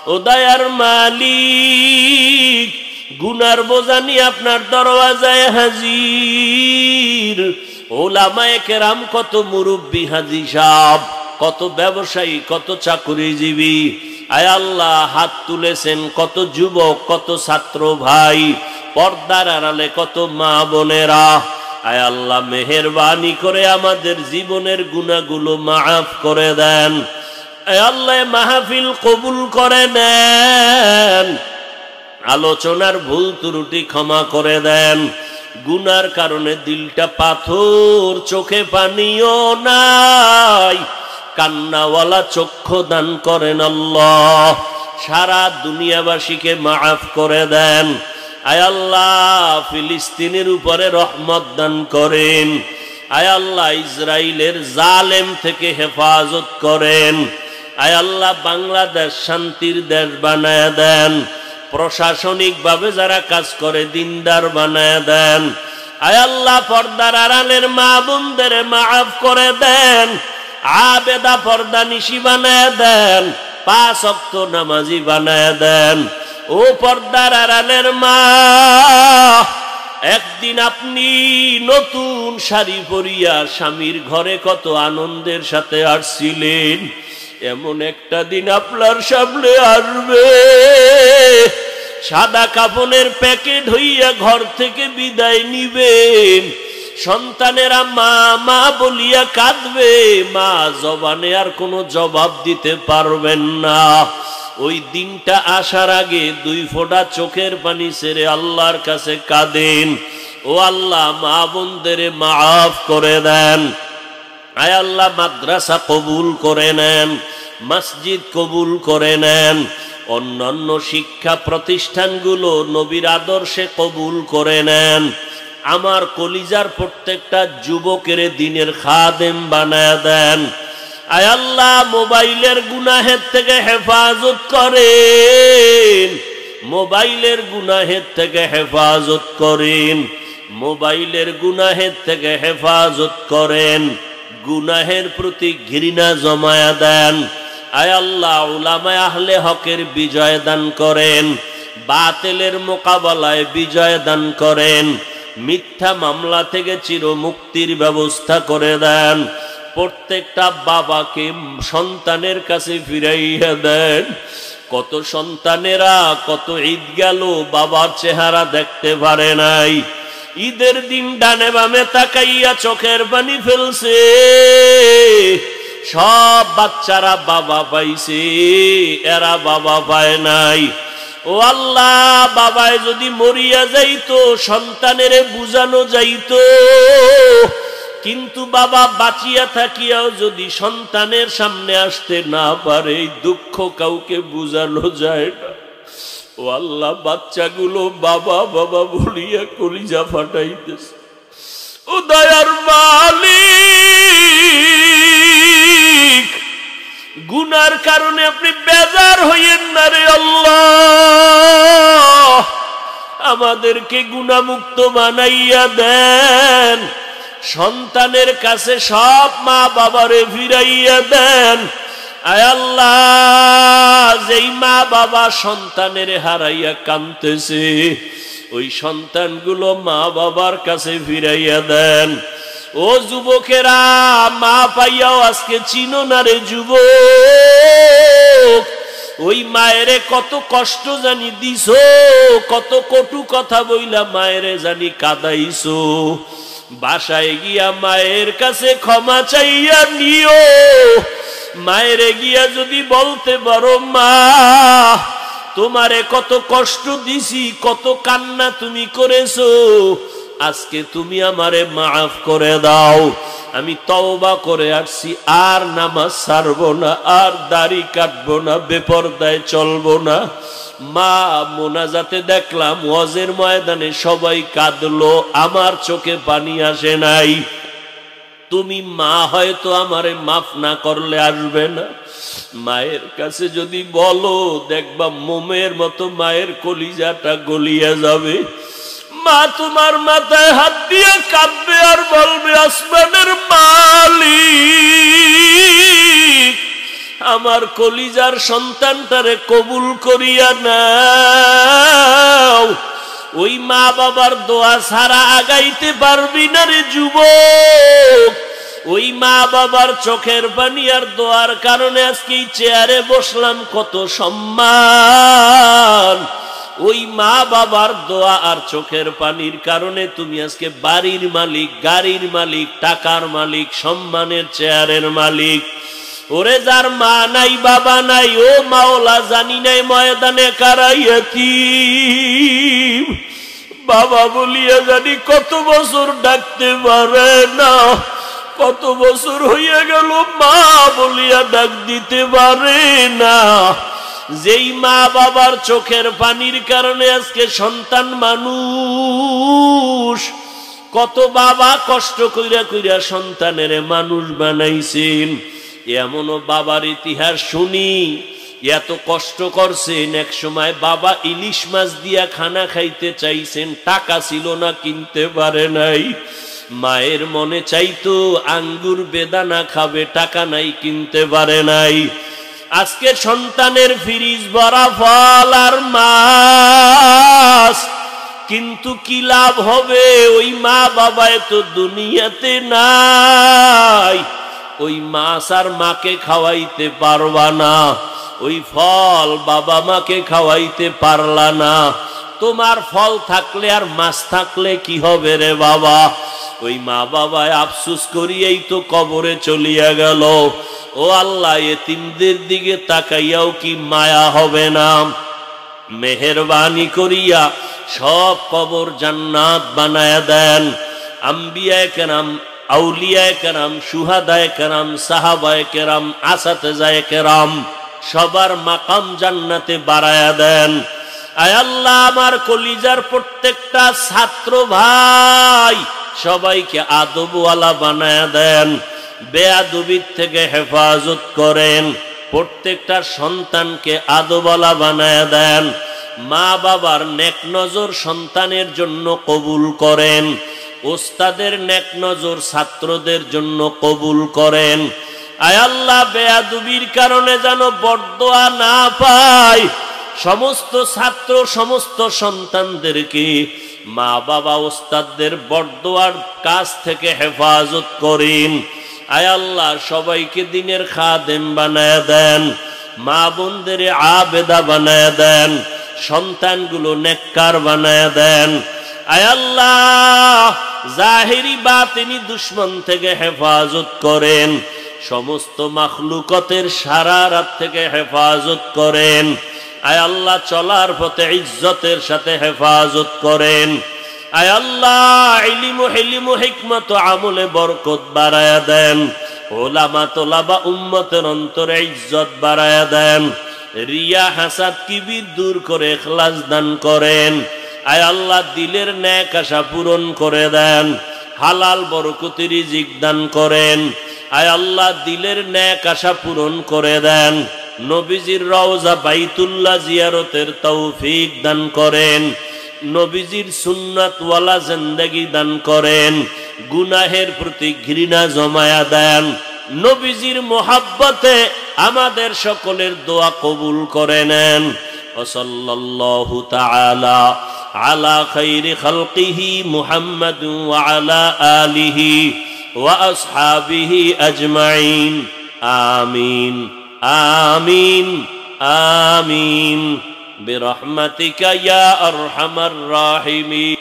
ও দয়ার মালিক, গুনার বোঝা নিয়ে আপনার দরওয়াজায় হাজির। ওলামায়ে কেরাম, কত মুরব্বী হাজী সাহেব, কত ব্যবসায়ী, কত চাকুরিজীবী, আয় আল্লাহ হাত তুলেছেন কত যুবক, কত ছাত্র ভাই, পর্দার আড়ালে কত মা বোনেরা। আয় আল্লাহ মেহেরবানি করে আমাদের জীবনের গুনাহগুলো মাফ করে দেন। আয় আল্লাহ মাহফিল কবুল করে নেন, আলোচনার ভুল ত্রুটি ক্ষমা করে দেন। গুনার কারণে দিলটা পাথর, চোখে পানিও নাই, কান্নাওয়ালা চক্ষু দান করেন আল্লাহ। সারা দুনিয়াবাসীকে মাফ করে দেন। আয় আল্লাহ ফিলিস্তিনের উপরে রহমত দান করেন। আয় আল্লাহ ইসরায়েলের জালেম থেকে হেফাজত করেন। আয় আল্লাহ বাংলাদেশ শান্তির দেশ বানায় দেন। প্রশাসনিকভাবে যারা কাজ করে দিনদার বানায় দেন। আয় আল্লাহ পর্দার আড়ালের মা বোনদের মাফ করে দেন। আবেদা পর্দা নিশি বানায় দেন, 5 ওয়াক্ত নামাজি বানায় দেন। ও পর্দার আড়ালের মা, একদিন আপনি নতুন শাড়ি পরিয়া স্বামীর ঘরে কত আনন্দের সাথে আসছিলেন, এমন একটা দিন আপনার সামনে আসবে, সাদা কাফনের প্যাকেট হইয়া ঘর থেকে বিদায় নিবেন। সন্তানেরা মা মা বলিয়া কাঁদবে, মা জবানে আর কোনো জবাব দিতে পারবেন না। ওই দিনটা আসার আগে 2 ফোঁটা চোখের পানি ছেড়ে আল্লাহর কাছে কাঁদেন, ও আল্লাহ মা বোনদের মাফ করে দেন। আয় আল্লাহ মাদ্রাসা কবুল করে নেন, মসজিদ কবুল করে নেন, অন্যান্য শিক্ষা প্রতিষ্ঠানগুলো নবীর আদর্শে কবুল করে নেন। আমার কলিজার প্রত্যেকটা যুবকের দিনের খাদেম বানায় দেন। আয় আল্লাহ মোবাইলের গুনাহের থেকে হেফাজত করেন, মোবাইলের গুনাহের থেকে হেফাজত করেন, মোবাইলের গুনাহের থেকে হেফাজত করেন। গুনাহের প্রতি ঘৃণা জমায়া দেন। আয় আল্লাহ উলামায়ে আহলে হকের বিজয় দান করেন, বাতিলের মোকাবেলায় বিজয় দান করেন, মিথ্যা মামলা থেকে চির মুক্তির ব্যবস্থা করে দেন। প্রত্যেকটা বাবাকে সন্তানের কাছে ফিরাইয়া দেন। কত সন্তানেরা কত ঈদ গেল বাবার চেহারা দেখতে পারে নাই, ঈদের দিন ডানে বামে তাকাইয়া চোখের পানি ফেলছে। সব বাচ্চারা বাবা পাইছে, এরা বাবা পায় নাই। ও আল্লাহ, বাবায় যদি মরিয়া যাইতো সন্তানেরে বুঝানো যাইতো, কিন্তু বাবা বাঁচিয়া থাকিয়াও যদি সন্তানের সামনে আসতে না পারে, দুঃখ কাউকে বুঝানো যায় না। ও আল্লাহ, বাচ্চাগুলো বাবা বাবা বলিয়া কলিজা ফাটাইতেছে। ও দয়ার মালিক, গুনার কারণে আপনি বেজার হইয়েন না রে আল্লাহ, আমাদেরকে গুনাহমুক্ত বানাইয়া দেন। সন্তানের কাছে সব মা বাবারে ফিরাইয়া দেন। আয় আল্লাহ, যেই মা বাবা সন্তানের হারাইয়া কাঁদতেছে, ওই সন্তানগুলো মা বাবার কাছে ফিরাইয়া দেন। ও যুবকেরা, মা পাইয়াও আজকে চিনো না রে যুবক, ওই মায়েরে কত কষ্ট জানি দিছো, কত কটু কথা বইলা মায়েরে জানি কাঁদাইছো। বাসায় গিয়া মায়ের কাছে ক্ষমা চাইয়া নিও। মায়েরে গিয়া যদি বলতে পারো, মা তোমারে কত কষ্ট দিছি, কত কান্না তুমি করেছো, আজকে তুমি আমারে মাফ করে দাও, আমি তওবা করে আসছি, আর নামাজ ছাড়বো না, আর দাড়ি কাটবো না, বেপরদায় চলবো না। মা মোনাজাতে দেখলাম ওয়াজের ময়দানে সবাই কাঁদলো, আমার চোখে পানি আসে নাই। তুমি মা হয়তো আমারে মাফ না করলে আসবে না। মায়ের কাছে যদি বলো, দেখবা মোমের মতো মায়ের কলিজাটা গলিয়া যাবে। মা তোমার মাথায় হাত দিয়ে কাঁদবে আর বলবে, আসমানের মালিক আমার কলিজার সন্তানটারে কবুল করিয়া নাও। ওই মা বাবার দোয়া ছাড়া আগাইতে পারবি না রে যুবক। ওই মা বাবার চোখের পানি আর দোয়ার কারণে আজকে এই চেয়ারে বসলাম, কত সম্মান। ওই মা বাবার দোয়া আর চোখের পানির কারণে তুমি আজকে বাড়ির মালিক, গাড়ির মালিক, টাকার মালিক, সম্মানের চেয়ারের মালিক। ওরে যার মা নাই বাবা নাই, ও মাওলা জানি নাই ময়দানে কারা ইয়তীম। বাবা বলিয়া জানি কত বছর ডাকতে পারে না, কত বছর হইয়া গেল মা বলিয়া ডাক দিতে পারে না। যেই মা বাবার চোখের পানির কারণে আজকে সন্তান মানুষ। কত বাবা কষ্ট কইরা কইরা সন্তানের মানুষ বানাইছেন। এমনও বাবার ইতিহাস শুনি, এত কষ্ট করছেন, এক সময় বাবা ইলিশ মাছ দিয়া খানা খাইতে চাইছেন, টাকা ছিল না, কিনতে পারে নাই। মায়ের মনে চাইতো আঙ্গুর বেদানা খাবে, টাকা নাই, কিনতে পারে নাই। আজকে সন্তানের ফ্রিজ ভরা ফল আর মাছ, কিন্তু কি লাভ হবে? ওই মা বাবা তো দুনিয়াতে নাই। ওই মাছ আর মাকে খাওয়াইতে পারবা না, ওই ফল বাবা মাকে খাওয়াইতে পারলা না। তোমার ফল থাকলে আর মাছ থাকলে কি হবে রে বাবা? ওই মা বাবায় আফসোস করিয়াই তো কবরে চলিয়া গেল। ও আল্লাহ, এতিমদের দিকে তাকাইয়াও কি মায়া হবে না? মেহেরবানি করিয়া সব কবর জান্নাত বানায়া দেন। আম্বিয়ায়ে কেরাম, আউলিয়ায়ে কেরাম, শুহাদায়ে কেরাম, সাহাবায়ে কেরাম, আসাতেজায়ে কেরাম সবার মাকাম জান্নাতে বাড়ায়া দেন। আয় আল্লাহ, আমার কলিজার প্রত্যেকটা ছাত্র ভাই সবাইকে আদবওয়ালা বানায়া দেন, বেয়াদবির থেকে হেফাজত করেন। প্রত্যেকটা সন্তানকে আদবওয়ালা বানায়া দেন। মা বাবার নেক নজর সন্তানের জন্য কবুল করেন। ওস্তাদের নেক নজর ছাত্রদের জন্য কবুল করেন। আয় আল্লাহ, বেয়াদবির কারণে যেন বরদোয়া না পায়। সমস্ত ছাত্র, সমস্ত সন্তানদেরকে মা বাবা ওস্তাদদের বরদোয়ার কাছ থেকে হেফাজত করেন। আয় আল্লাহ, সবাইকে দিনের খাদেম বানায় দেন, মা বোনদের আবেদা বানায় দেন, সন্তানগুলো নেককার বানায় দেন। আয় আল্লাহ, জাহিরি বাতিনি দুশ্মন থেকে হেফাজত করেন। সমস্ত মাখলুকতের শারারাত থেকে হেফাজত করেন। আয় আল্লাহ, চলার পথে ইজ্জতের সাথে হেফাজত করেন। আয় আল্লাহ, ইলম ও হিলম ও হিকমত ও আমলে বরকত বাড়ায়া দেন। ওলামা তোলাবা উম্মতের অন্তরে ইজ্জত বাড়ায়া দেন। রিয়া হাসাদ কিবির দূর করে ইখলাস দান করেন। আয় আল্লাহ, দিলের নেক আশা পূরণ করে দেন। হালাল বরকতি রিজিক দান করেন। আয় আল্লাহ, দিলের নেক আশা পূরণ করে দেন। নবীজির রওজা বাইতুল্লাহ জিয়ারতের তৌফিক দান করেন। নবীজির সুন্নাতওয়ালা জিন্দেগি দান করেন। গুনাহের প্রতি ঘৃণা জমায়া দেন। নবীজির মোহাব্বতে আমাদের সকলের দোয়া কবুল করে নেন। সাল্লাল্লাহু তাআলা আলা খাইরি খালকিহি মুহাম্মাদ ওয়া আলা আলিহি ওয়া আসহাবিহি আজমাইন। আমিন আমিন আমিন বিরহমাতিকা ইয়া আরহামার রাহিমিন।